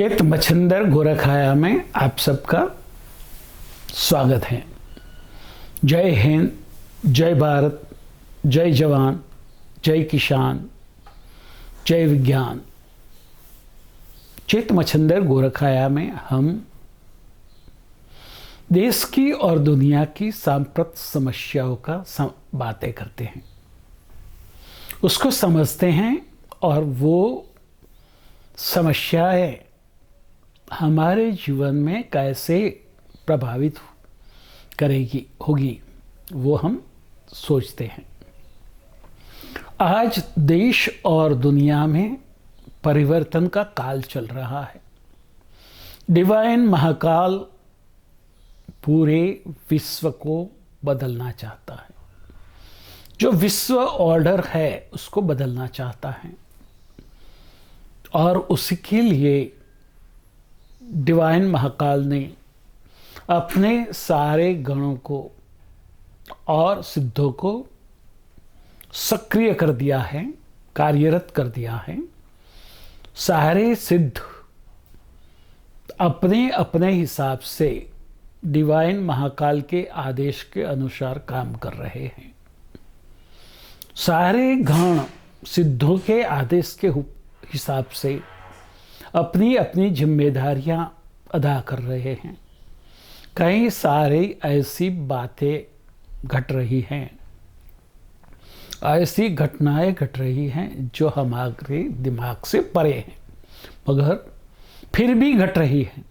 चेत मच्छिंदर गोरखाया में आप सबका स्वागत है। जय हिंद, जय भारत, जय जवान, जय किसान, जय विज्ञान। चेत मच्छिंदर गोरखाया में हम देश की और दुनिया की सांप्रत समस्याओं का बातें करते हैं, उसको समझते हैं और वो समस्याएं हमारे जीवन में कैसे प्रभावित होगी वो हम सोचते हैं। आज देश और दुनिया में परिवर्तन का काल चल रहा है। डिवाइन महाकाल पूरे विश्व को बदलना चाहता है, जो विश्व ऑर्डर है उसको बदलना चाहता है और उसके लिए डिवाइन महाकाल ने अपने सारे गणों को और सिद्धों को सक्रिय कर दिया है, कार्यरत कर दिया है। सारे सिद्ध अपने अपने हिसाब से डिवाइन महाकाल के आदेश के अनुसार काम कर रहे हैं। सारे गण सिद्धों के आदेश के हिसाब से अपनी अपनी जिम्मेदारियां अदा कर रहे हैं। कई सारी ऐसी बातें घट रही हैं, ऐसी घटनाएं घट रही हैं जो हमारे दिमाग से परे हैं, मगर फिर भी घट रही हैं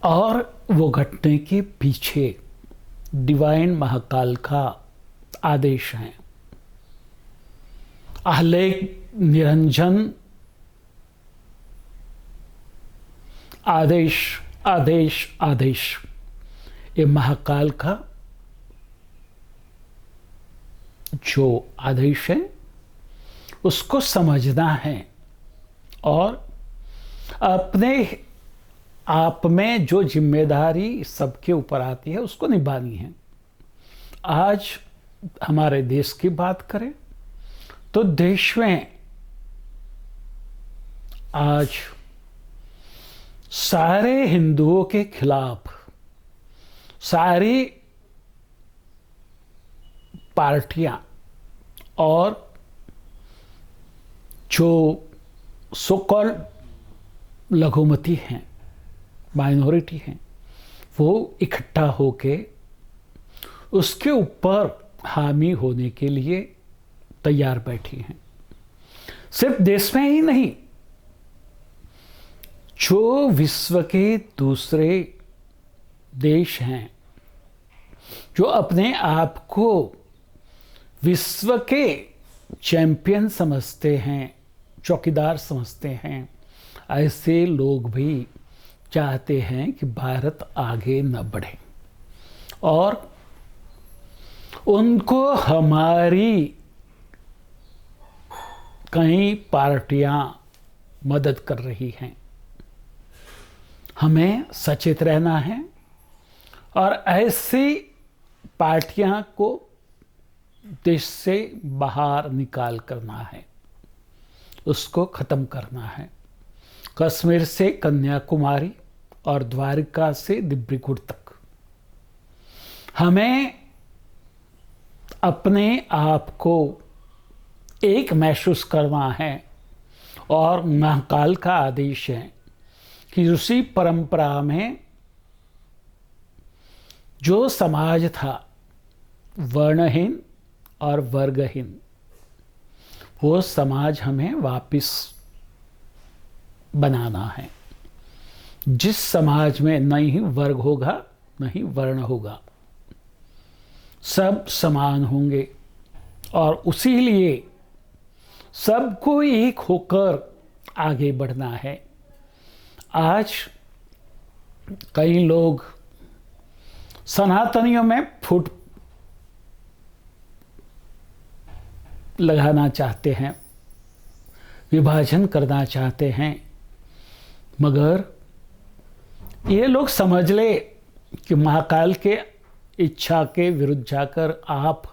और वो घटने के पीछे डिवाइन महाकाल का आदेश है। आलेख निरंजन आदेश आदेश आदेश, ये महाकाल का जो आदेश है उसको समझना है और अपने आप में जो जिम्मेदारी सबके ऊपर आती है उसको निभानी है। आज हमारे देश की बात करें तो देश में आज सारे हिंदुओं के खिलाफ सारी पार्टियां और जो सो कॉल्ड लघुमती हैं, माइनॉरिटी हैं, वो इकट्ठा होके उसके ऊपर हामी होने के लिए तैयार बैठी हैं। सिर्फ देश में ही नहीं, जो विश्व के दूसरे देश हैं जो अपने आप को विश्व के चैंपियन समझते हैं, चौकीदार समझते हैं, ऐसे लोग भी चाहते हैं कि भारत आगे न बढ़े और उनको हमारी कई पार्टियां मदद कर रही हैं। हमें सचेत रहना है और ऐसी पार्टियां को देश से बाहर निकाल करना है, उसको ख़त्म करना है। कश्मीर से कन्याकुमारी और द्वारका से डिब्रूगढ़ तक हमें अपने आप को एक महसूस करना है और महाकाल का आदेश है कि उसी परंपरा में जो समाज था वर्णहीन और वर्गहीन, वो समाज हमें वापस बनाना है। जिस समाज में न ही वर्ग होगा न ही वर्ण होगा, सब समान होंगे और उसी लिए सबको एक होकर आगे बढ़ना है। आज कई लोग सनातनियों में फूट लगाना चाहते हैं, विभाजन करना चाहते हैं, मगर ये लोग समझ ले कि महाकाल के इच्छा के विरुद्ध जाकर आप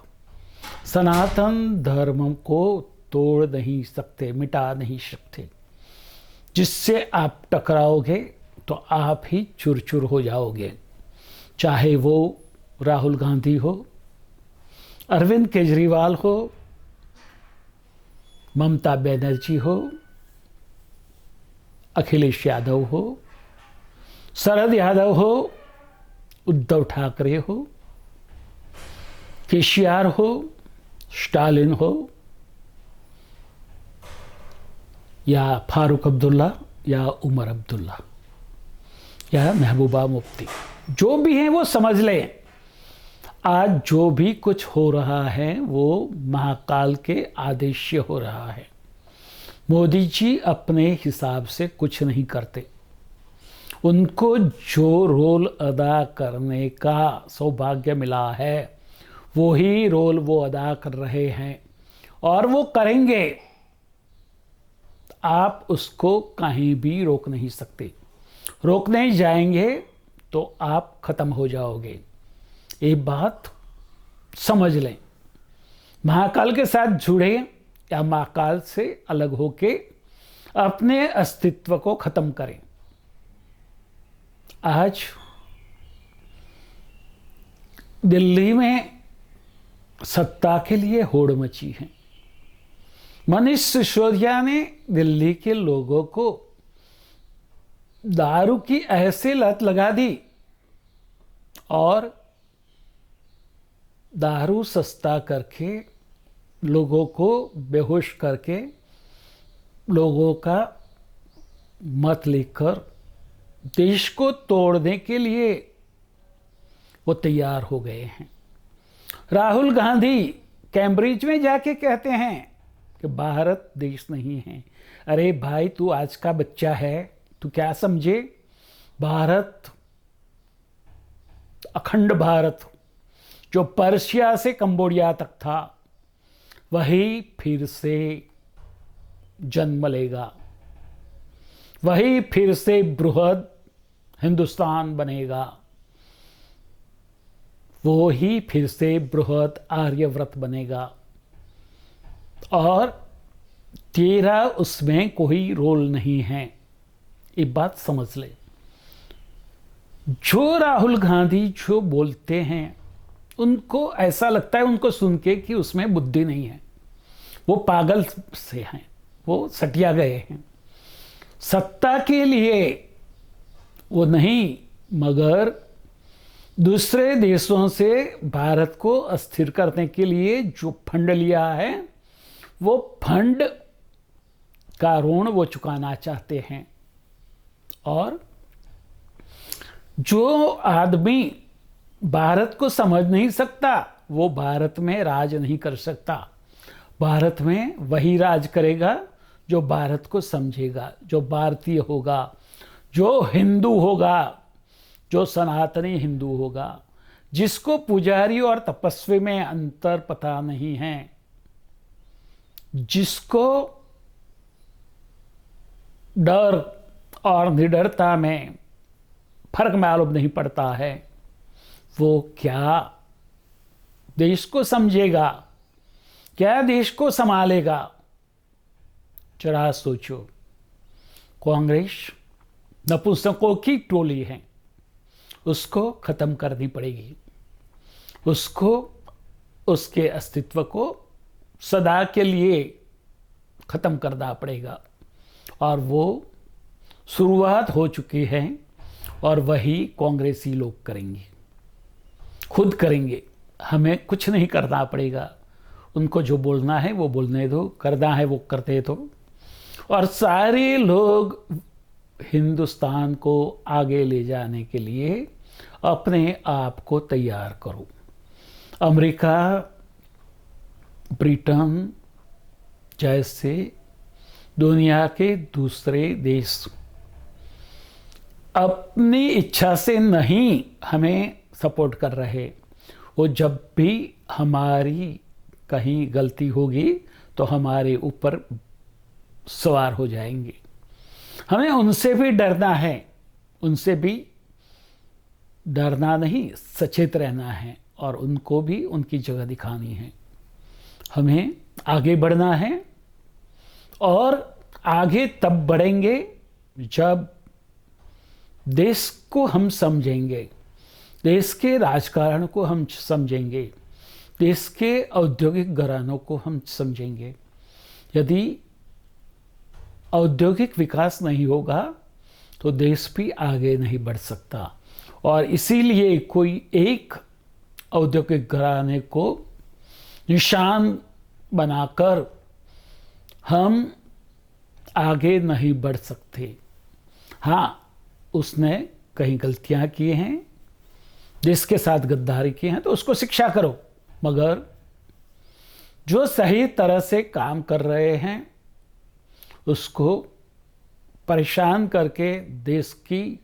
सनातन धर्म को तोड़ नहीं सकते, मिटा नहीं सकते। जिससे आप टकराओगे तो आप ही चूर चूर हो जाओगे। चाहे वो राहुल गांधी हो, अरविंद केजरीवाल हो, ममता बनर्जी हो, अखिलेश यादव हो, शरद यादव हो, उद्धव ठाकरे हो, केसीआर हो, स्टालिन हो, या फारूक अब्दुल्ला, या उमर अब्दुल्ला, या महबूबा मुफ्ती, जो भी हैं वो समझ लें, आज जो भी कुछ हो रहा है वो महाकाल के आदेश से हो रहा है। मोदी जी अपने हिसाब से कुछ नहीं करते। उनको जो रोल अदा करने का सौभाग्य मिला है वही रोल वो अदा कर रहे हैं और वो करेंगे। आप उसको कहीं भी रोक नहीं सकते। रोकने जाएंगे तो आप खत्म हो जाओगे। ये बात समझ लें। महाकाल के साथ जुड़े या महाकाल से अलग होके अपने अस्तित्व को खत्म करें। आज दिल्ली में सत्ता के लिए होड़ मची है। मनीष सिसोदिया ने दिल्ली के लोगों को दारू की ऐसे लत लगा दी और दारू सस्ता करके लोगों को बेहोश करके लोगों का मत लेकर देश को तोड़ने के लिए वो तैयार हो गए हैं। राहुल गांधी कैम्ब्रिज में जाके कहते हैं कि भारत देश नहीं है। अरे भाई, तू आज का बच्चा है, तू क्या समझे? भारत, अखंड भारत जो पर्शिया से कंबोडिया तक था वही फिर से जन्म लेगा, वही फिर से बृहद हिंदुस्तान बनेगा, वो ही फिर से बृहद आर्यव्रत बनेगा और तेरा उसमें कोई रोल नहीं है। ये बात समझ ले। जो राहुल गांधी जो बोलते हैं उनको ऐसा लगता है उनको सुन के कि उसमें बुद्धि नहीं है, वो पागल से हैं, वो सटिया गए हैं। सत्ता के लिए वो नहीं, मगर दूसरे देशों से भारत को अस्थिर करने के लिए जो फंड लिया है वो फंड का ऋण वो चुकाना चाहते हैं। और जो आदमी भारत को समझ नहीं सकता वो भारत में राज नहीं कर सकता। भारत में वही राज करेगा जो भारत को समझेगा, जो भारतीय होगा, जो हिंदू होगा, जो सनातनी हिंदू होगा, जिसको पुजारी और तपस्वी में अंतर पता नहीं है, जिसको डर और निडरता में फर्क मालूम नहीं पड़ता है, वो क्या देश को समझेगा, क्या देश को संभालेगा? जरा सोचो। कांग्रेस नपुंसकों की टोली है, उसको खत्म करनी पड़ेगी, उसको उसके अस्तित्व को सदा के लिए खत्म करना पड़ेगा। और वो शुरुआत हो चुकी है और वही कांग्रेसी लोग करेंगे, खुद करेंगे। हमें कुछ नहीं करना पड़ेगा, उनको जो बोलना है वो बोलने दो, करना है वो करते दो। और सारे लोग हिंदुस्तान को आगे ले जाने के लिए अपने आप को तैयार करो। अमेरिका, ब्रिटेन जैसे दुनिया के दूसरे देश अपनी इच्छा से नहीं हमें सपोर्ट कर रहे। वो जब भी हमारी कहीं गलती होगी तो हमारे ऊपर सवार हो जाएंगे। हमें उनसे भी डरना है, उनसे भी डरना नहीं, सचेत रहना है और उनको भी उनकी जगह दिखानी है। हमें आगे बढ़ना है और आगे तब बढ़ेंगे जब देश को हम समझेंगे, देश के राजकारण को हम समझेंगे, देश के औद्योगिक घरानों को हम समझेंगे। यदि औद्योगिक विकास नहीं होगा तो देश भी आगे नहीं बढ़ सकता। और इसीलिए कोई एक औद्योगिक घराने को निशान बनाकर हम आगे नहीं बढ़ सकते। हाँ, उसने कहीं गलतियां की हैं, देश के साथ गद्दारी की हैं, तो उसको शिक्षा करो, मगर जो सही तरह से काम कर रहे हैं उसको परेशान करके देश की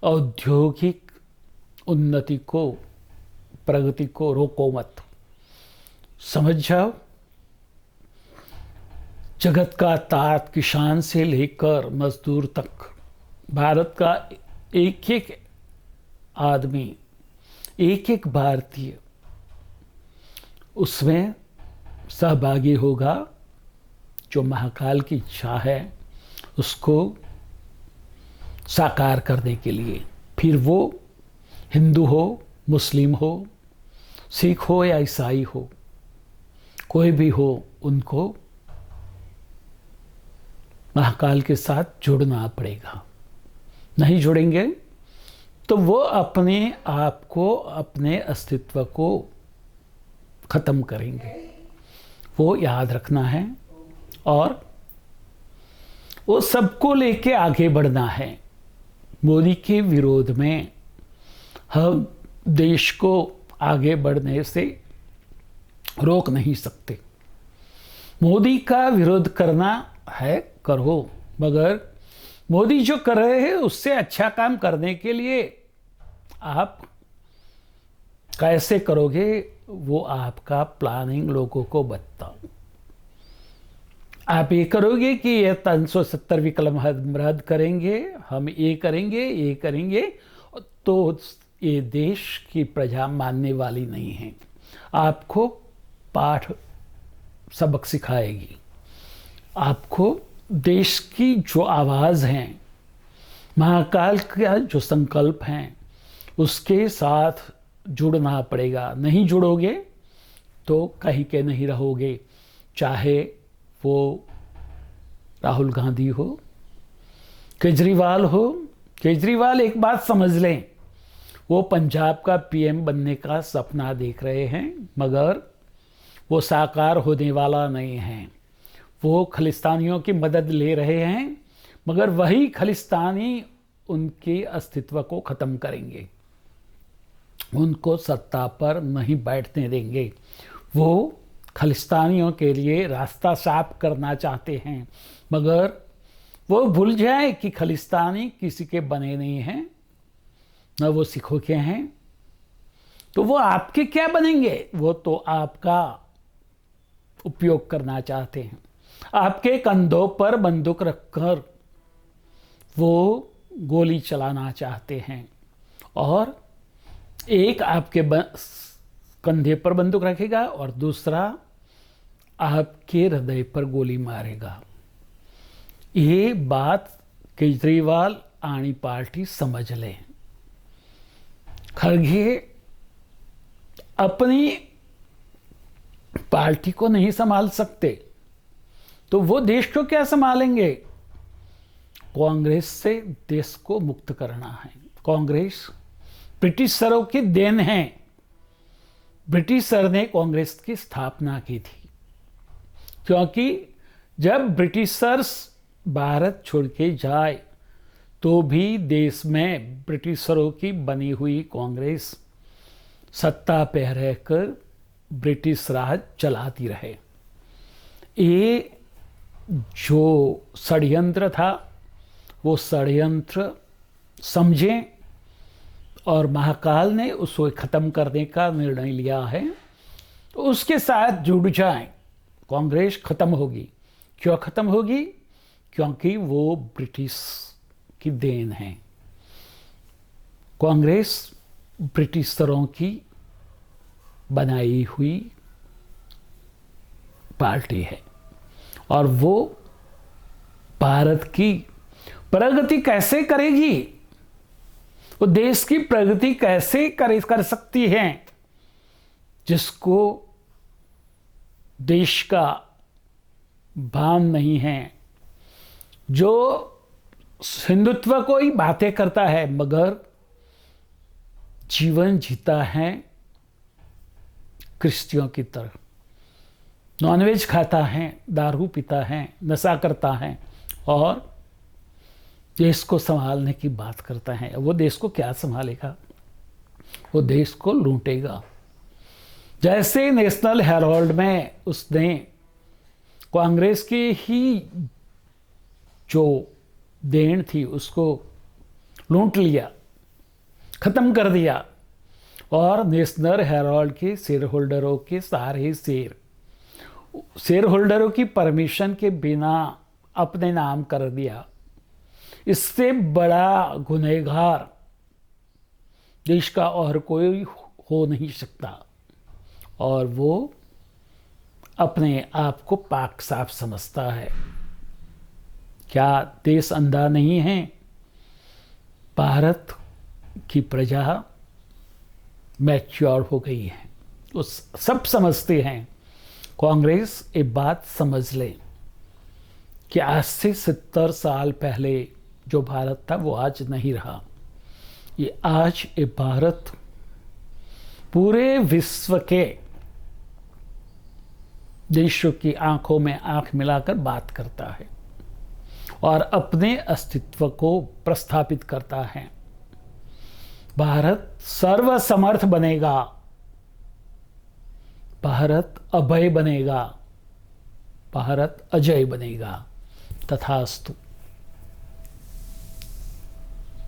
औद्योगिक उन्नति को, प्रगति को रोको मत। समझ जाओ, जगत का तात किसान से लेकर मजदूर तक, भारत का एक एक आदमी, एक एक भारतीय उसमें सहभागी होगा जो महाकाल की इच्छा है उसको साकार करने के लिए। फिर वो हिंदू हो, मुस्लिम हो, सिख हो या ईसाई हो, कोई भी हो, उनको महाकाल के साथ जुड़ना पड़ेगा। नहीं जुड़ेंगे तो वो अपने आप को, अपने अस्तित्व को खत्म करेंगे। वो याद रखना है और वो सबको लेके आगे बढ़ना है। मोदी के विरोध में हम देश को आगे बढ़ने से रोक नहीं सकते। मोदी का विरोध करना है, करो, मगर मोदी जो कर रहे हैं उससे अच्छा काम करने के लिए आप कैसे करोगे वो आपका प्लानिंग लोगों को बताओ। आप ये करोगे कि ये 370 विकल्प हम रद्द करेंगे, हम ये करेंगे, ये करेंगे, तो ये देश की प्रजा मानने वाली नहीं है। आपको पाठ सबक सिखाएगी। आपको देश की जो आवाज़ है, महाकाल का जो संकल्प हैं, उसके साथ जुड़ना पड़ेगा। नहीं जुड़ोगे तो कहीं के नहीं रहोगे। चाहे वो राहुल गांधी हो, केजरीवाल हो। केजरीवाल एक बात समझ लें, वो पंजाब का पीएम बनने का सपना देख रहे हैं, मगर वो साकार होने वाला नहीं है। वो खलिस्तानियों की मदद ले रहे हैं, मगर वही खलिस्तानी उनके अस्तित्व को ख़त्म करेंगे, उनको सत्ता पर नहीं बैठने देंगे। वो खलिस्तानियों के लिए रास्ता साफ करना चाहते हैं, मगर वो भूल जाए कि खलिस्तानी किसी के बने नहीं हैं, न वो सिखों के हैं, तो वो आपके क्या बनेंगे? वो तो आपका उपयोग करना चाहते हैं। आपके कंधों पर बंदूक रखकर वो गोली चलाना चाहते हैं, और एक आपके कंधे पर बंदूक रखेगा और दूसरा आपके हृदय पर गोली मारेगा। ये बात केजरीवाल आनी पार्टी समझ लें। खड़गे अपनी पार्टी को नहीं संभाल सकते तो वो देश को क्या संभालेंगे? कांग्रेस से देश को मुक्त करना है। कांग्रेस ब्रिटिशरों की देन है। ब्रिटिशर ने कांग्रेस की स्थापना की थी, क्योंकि जब ब्रिटिशर्स भारत छोड़ के जाए तो भी देश में ब्रिटिशरों की बनी हुई कांग्रेस सत्ता पे रहकर ब्रिटिश राज चलाती रहे। ये जो षड्यंत्र था वो षड्यंत्र समझें, और महाकाल ने उसको ख़त्म करने का निर्णय लिया है, तो उसके साथ जुड़ जाएं। कांग्रेस ख़त्म होगी। क्यों ख़त्म होगी? क्योंकि वो ब्रिटिश की देन है। कांग्रेस ब्रिटिशरों की बनाई हुई पार्टी है, और वो भारत की प्रगति कैसे करेगी, वो देश की प्रगति कैसे कर सकती है जिसको देश का भान नहीं है, जो हिंदुत्व को ही बातें करता है मगर जीवन जीता है क्रिश्चियों की तरह, नॉनवेज खाता है, दारू पीता है, नशा करता है और देश को संभालने की बात करता है। वो देश को क्या संभालेगा, वो देश को लूटेगा। जैसे नेशनल हेराल्ड में उसने कांग्रेस की ही जो देन थी उसको लूट लिया, खत्म कर दिया और नेशनल हेराल्ड के शेयर होल्डरों के सारे शेयर होल्डरों की परमिशन के बिना अपने नाम कर दिया। इससे बड़ा गुनहगार देश का और कोई हो नहीं सकता और वो अपने आप को पाक साफ समझता है। क्या देश अंधा नहीं है? भारत की प्रजा मैच्योर हो गई है, वो सब समझते हैं। कांग्रेस एक बात समझ ले कि आज से 70 साल पहले जो भारत था वो आज नहीं रहा। ये आज ये भारत पूरे विश्व के देशों की आंखों में आंख मिलाकर बात करता है और अपने अस्तित्व को प्रस्थापित करता है। भारत सर्वसमर्थ बनेगा, भारत अभय बनेगा, भारत अजय बनेगा। तथास्तु।